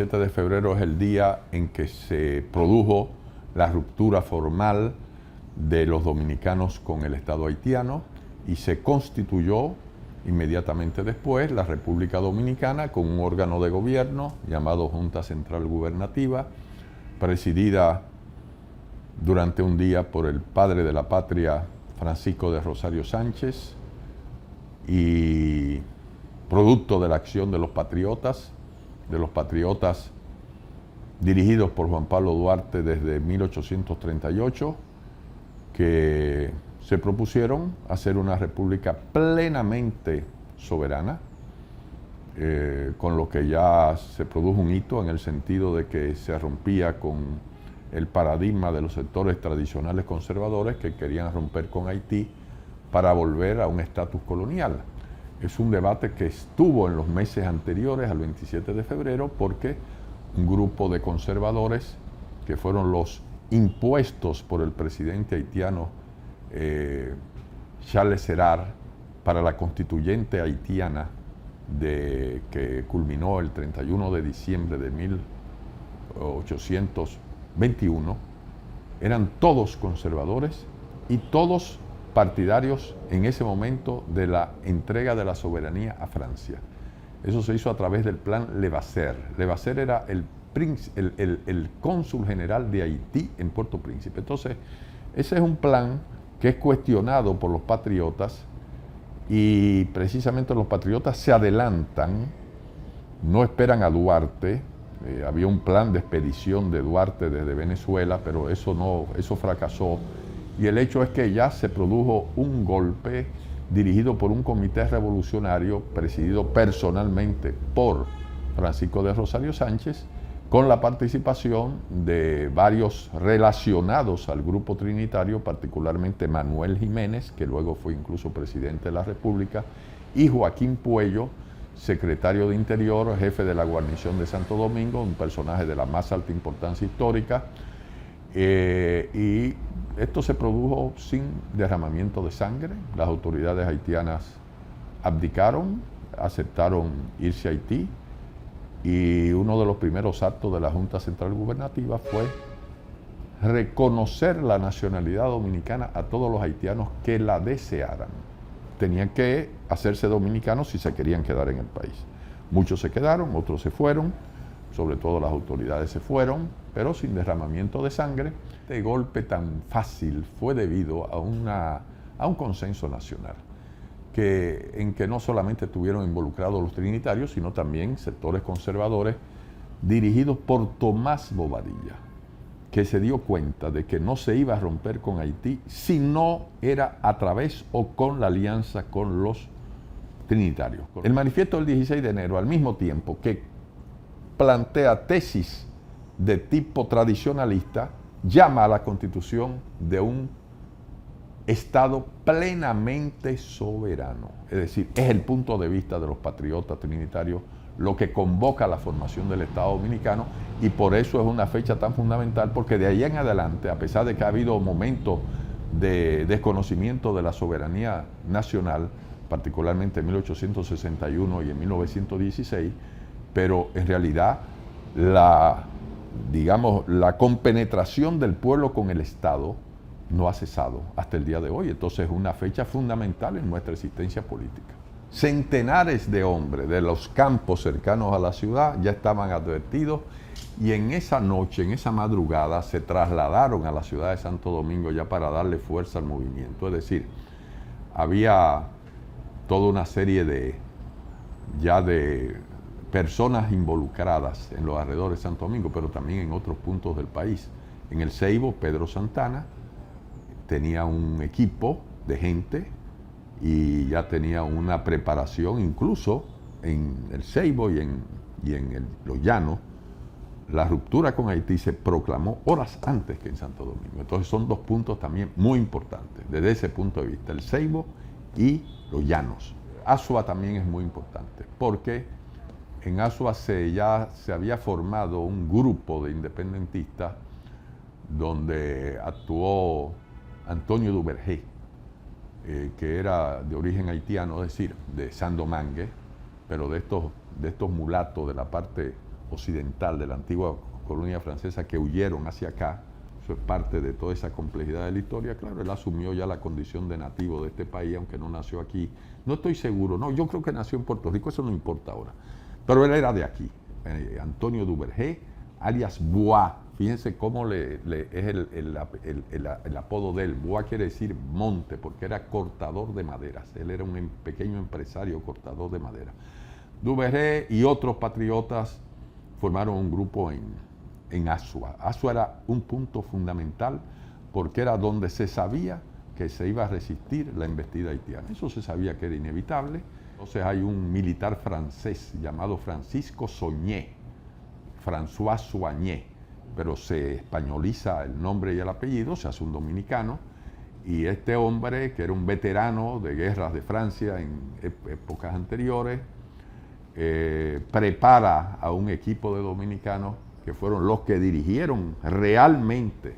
27 de febrero es el día en que se produjo la ruptura formal de los dominicanos con el Estado haitiano y se constituyó inmediatamente después la República Dominicana con un órgano de gobierno llamado Junta Central Gubernativa, presidida durante un día por el padre de la patria, Francisco de Rosario Sánchez, y producto de la acción de los patriotas dirigidos por Juan Pablo Duarte desde 1838, que se propusieron hacer una república plenamente soberana, con lo que ya se produjo un hito en el sentido de que se rompía con el paradigma de los sectores tradicionales conservadores que querían romper con Haití para volver a un estatus colonial. Es un debate que estuvo en los meses anteriores al 27 de febrero porque un grupo de conservadores, que fueron los impuestos por el presidente haitiano Charles Sérard para la constituyente haitiana que culminó el 31 de diciembre de 1821, eran todos conservadores y todos partidarios en ese momento de la entrega de la soberanía a Francia. Eso se hizo a través del plan Levasseur. Levasseur era el cónsul general de Haití en Puerto Príncipe. Entonces, ese es un plan que es cuestionado por los patriotas y precisamente los patriotas se adelantan, no esperan a Duarte. Había un plan de expedición de Duarte desde Venezuela, pero eso fracasó. Y el hecho es que ya se produjo un golpe dirigido por un comité revolucionario presidido personalmente por Francisco de Rosario Sánchez, con la participación de varios relacionados al grupo trinitario, particularmente Manuel Jiménez, que luego fue incluso presidente de la República, y Joaquín Puello, secretario de Interior, jefe de la guarnición de Santo Domingo, un personaje de la más alta importancia histórica, y esto se produjo sin derramamiento de sangre. Las autoridades haitianas abdicaron, aceptaron irse a Haití, y uno de los primeros actos de la Junta Central Gubernativa fue reconocer la nacionalidad dominicana a todos los haitianos que la desearan. Tenían que hacerse dominicanos si se querían quedar en el país. Muchos se quedaron, otros se fueron, sobre todo las autoridades se fueron, pero sin derramamiento de sangre. Este golpe tan fácil fue debido a un consenso nacional, en que no solamente estuvieron involucrados los trinitarios, sino también sectores conservadores dirigidos por Tomás Bobadilla, que se dio cuenta de que no se iba a romper con Haití si no era a través o con la alianza con los trinitarios. El manifiesto del 16 de enero, al mismo tiempo que plantea tesis de tipo tradicionalista, llama a la constitución de un Estado plenamente soberano. Es decir, es el punto de vista de los patriotas trinitarios lo que convoca a la formación del Estado dominicano, y por eso es una fecha tan fundamental, porque de ahí en adelante, a pesar de que ha habido momentos de desconocimiento de la soberanía nacional, particularmente en 1861 y en 1916, pero en realidad la compenetración del pueblo con el Estado no ha cesado hasta el día de hoy. Entonces es una fecha fundamental en nuestra existencia política. Centenares de hombres de los campos cercanos a la ciudad ya estaban advertidos, y en esa noche, en esa madrugada, se trasladaron a la ciudad de Santo Domingo ya para darle fuerza al movimiento. Es decir, había toda una serie de personas involucradas en los alrededores de Santo Domingo, pero también en otros puntos del país. En el Ceibo, Pedro Santana tenía un equipo de gente y ya tenía una preparación, incluso en el Ceibo y en los Llanos. La ruptura con Haití se proclamó horas antes que en Santo Domingo. Entonces son dos puntos también muy importantes desde ese punto de vista, el Ceibo y los Llanos. Azua también es muy importante porque en Azua ya se había formado un grupo de independentistas donde actuó Antonio Duvergé, que era de origen haitiano, es decir, de Sandomangue, pero de estos mulatos de la parte occidental de la antigua colonia francesa que huyeron hacia acá. Eso es parte de toda esa complejidad de la historia. Claro, él asumió ya la condición de nativo de este país, aunque no nació aquí. No estoy seguro, no, yo creo que nació en Puerto Rico, eso no importa ahora. Pero él era de aquí, Antonio Duvergé, alias Bois. Fíjense cómo es el apodo de él. Bois quiere decir monte, porque era cortador de maderas. Él era un pequeño empresario cortador de madera. Duvergé y otros patriotas formaron un grupo en Azua. Azua era un punto fundamental porque era donde se sabía que se iba a resistir la embestida haitiana. Eso se sabía que era inevitable. Entonces hay un militar francés llamado Francisco Soigné, François Soigné, pero se españoliza el nombre y el apellido, se hace un dominicano, y este hombre, que era un veterano de guerras de Francia en épocas anteriores, prepara a un equipo de dominicanos que fueron los que dirigieron realmente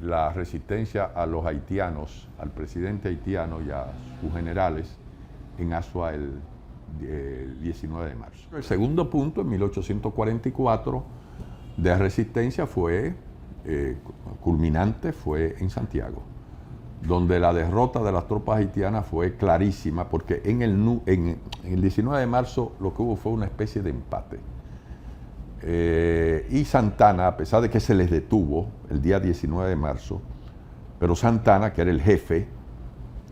la resistencia a los haitianos, al presidente haitiano y a sus generales en Azua el 19 de marzo. El segundo punto, en 1844, de resistencia fue, culminante, fue en Santiago, donde la derrota de las tropas haitianas fue clarísima, porque en el 19 de marzo lo que hubo fue una especie de empate. Y Santana, a pesar de que se les detuvo el día 19 de marzo, pero Santana, que era el jefe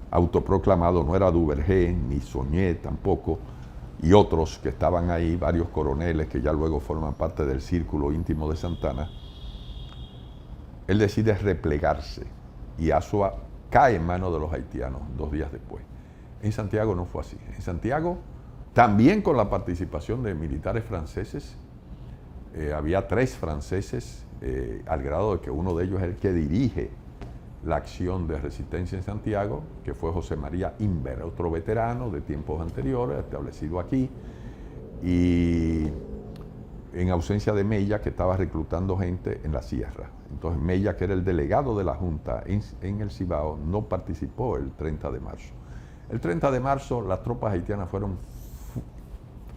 autoproclamado, no era Duvergé ni Soigné tampoco, y otros que estaban ahí, varios coroneles que ya luego forman parte del círculo íntimo de Santana, él decide replegarse y Azua cae en manos de los haitianos 2 días después. En Santiago no fue así. En Santiago, también con la participación de militares franceses, había 3 franceses, al grado de que uno de ellos es el que dirige la acción de resistencia en Santiago, que fue José María Imbert, otro veterano de tiempos anteriores, establecido aquí, y en ausencia de Mella, que estaba reclutando gente en la sierra. Entonces Mella, que era el delegado de la Junta en el Cibao, no participó el 30 de marzo. El 30 de marzo las tropas haitianas fueron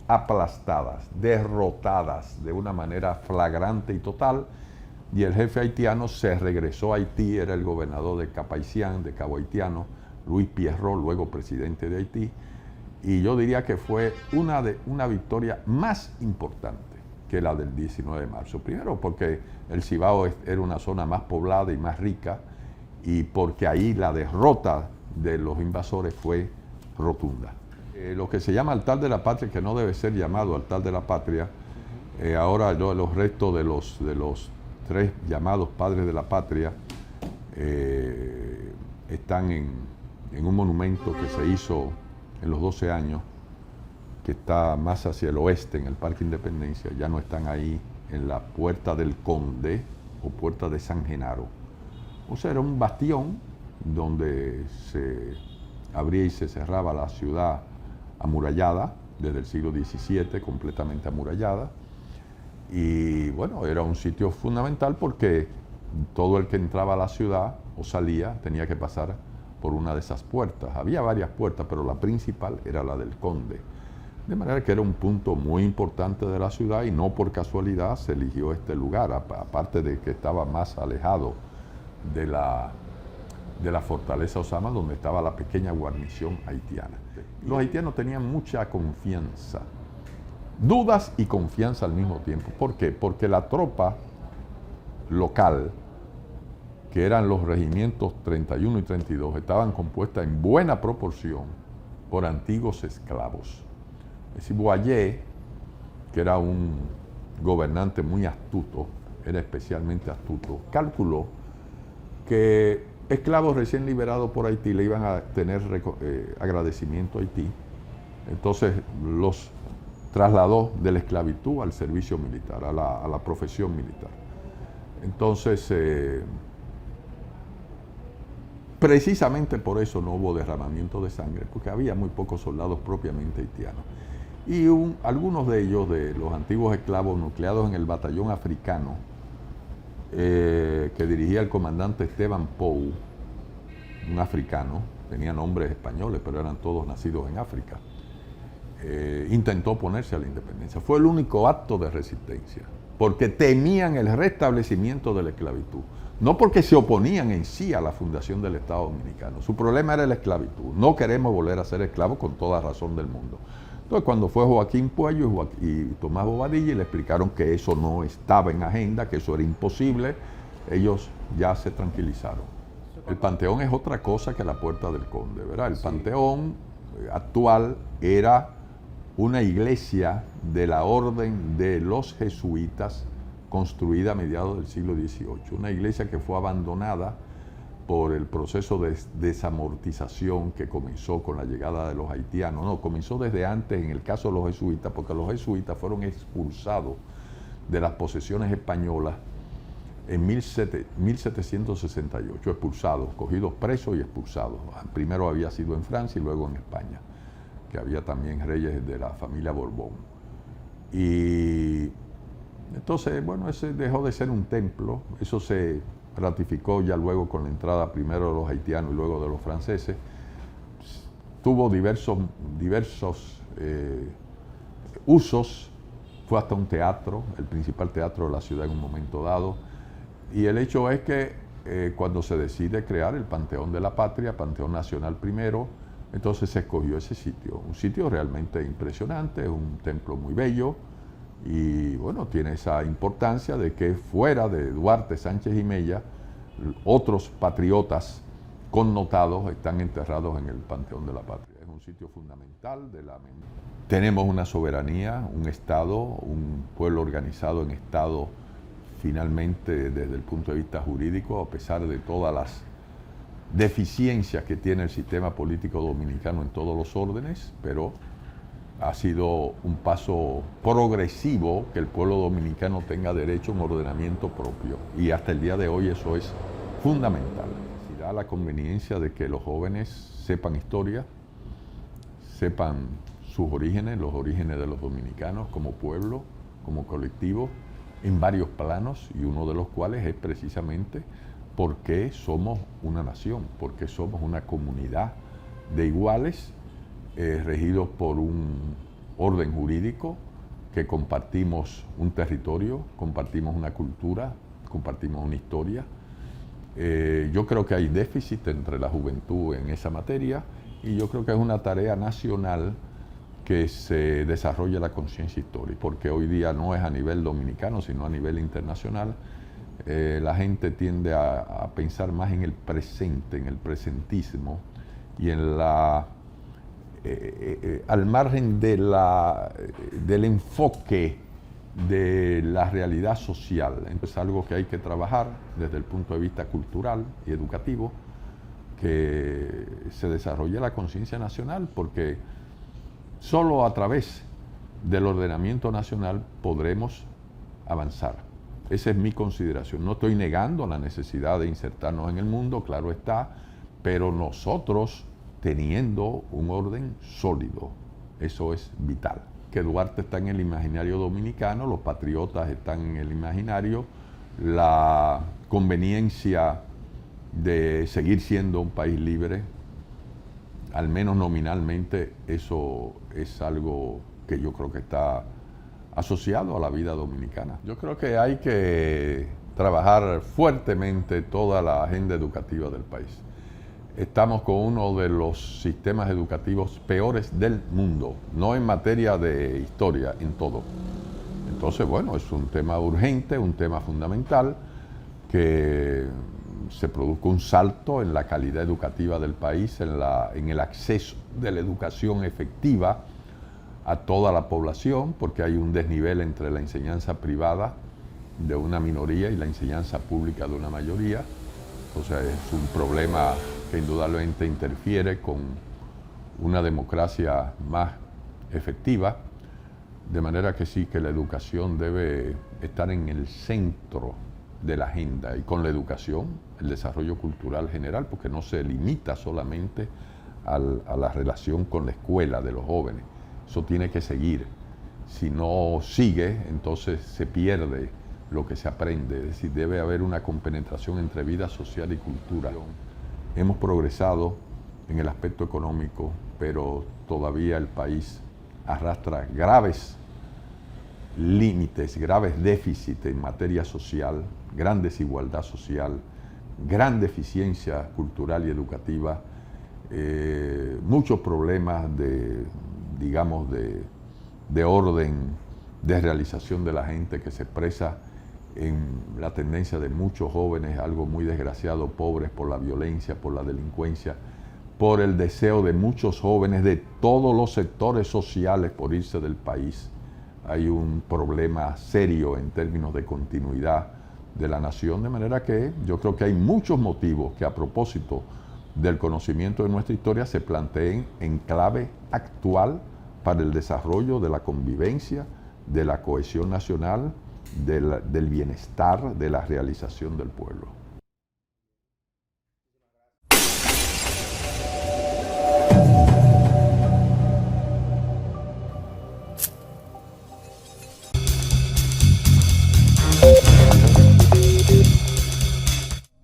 aplastadas, derrotadas de una manera flagrante y total, y el jefe haitiano se regresó a Haití, era el gobernador de Cap-Haïtien, de Cabo Haitiano, Luis Pierrot, luego presidente de Haití, y yo diría que fue una victoria más importante que la del 19 de marzo. Primero porque el Cibao era una zona más poblada y más rica, y porque ahí la derrota de los invasores fue rotunda. Lo que se llama altar de la patria, que no debe ser llamado altar de la patria, ahora los restos de los 3 llamados padres de la patria están en un monumento que se hizo en los 12 años, que está más hacia el oeste, en el Parque Independencia. Ya no están ahí en la Puerta del Conde o Puerta de San Genaro. O sea, era un bastión donde se abría y se cerraba la ciudad amurallada, desde el siglo XVII, completamente amurallada. Y bueno, era un sitio fundamental porque todo el que entraba a la ciudad o salía tenía que pasar por una de esas puertas. Había varias puertas, pero la principal era la del Conde. De manera que era un punto muy importante de la ciudad, y no por casualidad se eligió este lugar, aparte de que estaba más alejado de la fortaleza Osama, donde estaba la pequeña guarnición haitiana. Los haitianos tenían mucha confianza, dudas y confianza al mismo tiempo. ¿Por qué? Porque la tropa local, que eran los regimientos 31 y 32, estaban compuestas en buena proporción por antiguos esclavos. Es decir, Boyer, que era un gobernante muy astuto, era especialmente astuto, calculó que esclavos recién liberados por Haití le iban a tener agradecimiento a Haití. Entonces los trasladó de la esclavitud al servicio militar, a la profesión militar. Entonces, precisamente por eso no hubo derramamiento de sangre, porque había muy pocos soldados propiamente haitianos. Y algunos de ellos, de los antiguos esclavos nucleados en el batallón africano, que dirigía el comandante Esteban Pou, un africano, tenía nombres españoles, pero eran todos nacidos en África. intentó oponerse a la independencia. Fue el único acto de resistencia, porque temían el restablecimiento de la esclavitud. No porque se oponían en sí a la fundación del Estado Dominicano. Su problema era la esclavitud. No queremos volver a ser esclavos con toda razón del mundo. Entonces, cuando fue Joaquín Puello y Tomás Bobadilla y le explicaron que eso no estaba en agenda, que eso era imposible, ellos ya se tranquilizaron. El Panteón es otra cosa que la Puerta del Conde, ¿verdad? El Panteón actual era una iglesia de la orden de los jesuitas construida a mediados del siglo XVIII, una iglesia que fue abandonada por el proceso de desamortización que comenzó con la llegada de los haitianos. No, comenzó desde antes en el caso de los jesuitas, porque los jesuitas fueron expulsados de las posesiones españolas en 1768, expulsados, cogidos presos y expulsados. Primero había sido en Francia y luego en España, que había también reyes de la familia Borbón. Y entonces, bueno, ese dejó de ser un templo, eso se ratificó ya luego con la entrada primero de los haitianos y luego de los franceses. Tuvo diversos usos, fue hasta un teatro, el principal teatro de la ciudad en un momento dado. Y el hecho es que cuando se decide crear el Panteón de la Patria, Panteón Nacional primero, entonces se escogió ese sitio, un sitio realmente impresionante, es un templo muy bello, y bueno, tiene esa importancia de que fuera de Duarte, Sánchez y Mella, otros patriotas connotados están enterrados en el Panteón de la Patria. Es un sitio fundamental de la memoria. Tenemos una soberanía, un Estado, un pueblo organizado en Estado, finalmente desde el punto de vista jurídico, a pesar de todas las deficiencias que tiene el sistema político dominicano en todos los órdenes, pero ha sido un paso progresivo que el pueblo dominicano tenga derecho a un ordenamiento propio, y hasta el día de hoy eso es fundamental. Si da la conveniencia de que los jóvenes sepan historia, sepan sus orígenes, los orígenes de los dominicanos como pueblo, como colectivo, en varios planos, y uno de los cuales es precisamente por qué somos una nación, por qué somos una comunidad de iguales, regidos por un orden jurídico, que compartimos un territorio, compartimos una cultura, compartimos una historia. Yo creo que hay déficit entre la juventud en esa materia, y yo creo que es una tarea nacional que se desarrolle la conciencia histórica, porque hoy día no es a nivel dominicano, sino a nivel internacional. La gente tiende a pensar más en el presente, en el presentismo, y en la al margen de del enfoque de la realidad social. Entonces es algo que hay que trabajar desde el punto de vista cultural y educativo, que se desarrolle la conciencia nacional, porque solo a través del ordenamiento nacional podremos avanzar. Esa es mi consideración. No estoy negando la necesidad de insertarnos en el mundo, claro está, pero nosotros teniendo un orden sólido, eso es vital. Que Duarte está en el imaginario dominicano, los patriotas están en el imaginario, la conveniencia de seguir siendo un país libre, al menos nominalmente, eso es algo que yo creo que está asociado a la vida dominicana. Yo creo que hay que trabajar fuertemente toda la agenda educativa del país. Estamos con uno de los sistemas educativos peores del mundo, no en materia de historia, en todo. Entonces, bueno, es un tema urgente, un tema fundamental, que se produzca un salto en la calidad educativa del país, en el acceso de la educación efectiva a toda la población, porque hay un desnivel entre la enseñanza privada de una minoría y la enseñanza pública de una mayoría. O sea, es un problema que indudablemente interfiere con una democracia más efectiva, de manera que sí, que la educación debe estar en el centro de la agenda, y con la educación el desarrollo cultural general, porque no se limita solamente a la relación con la escuela de los jóvenes, eso tiene que seguir. Si no sigue, entonces se pierde lo que se aprende, es decir, debe haber una compenetración entre vida social y cultura. Hemos progresado en el aspecto económico, pero todavía el país arrastra graves límites, graves déficits en materia social, gran desigualdad social, gran deficiencia cultural y educativa, muchos problemas digamos, de orden, de realización de la gente que se expresa en la tendencia de muchos jóvenes, algo muy desgraciado, pobres por la violencia, por la delincuencia, por el deseo de muchos jóvenes de todos los sectores sociales por irse del país. Hay un problema serio en términos de continuidad de la nación, de manera que yo creo que hay muchos motivos que, a propósito del conocimiento de nuestra historia, se planteen en clave actual para el desarrollo de la convivencia, de la cohesión nacional, del bienestar, de la realización del pueblo.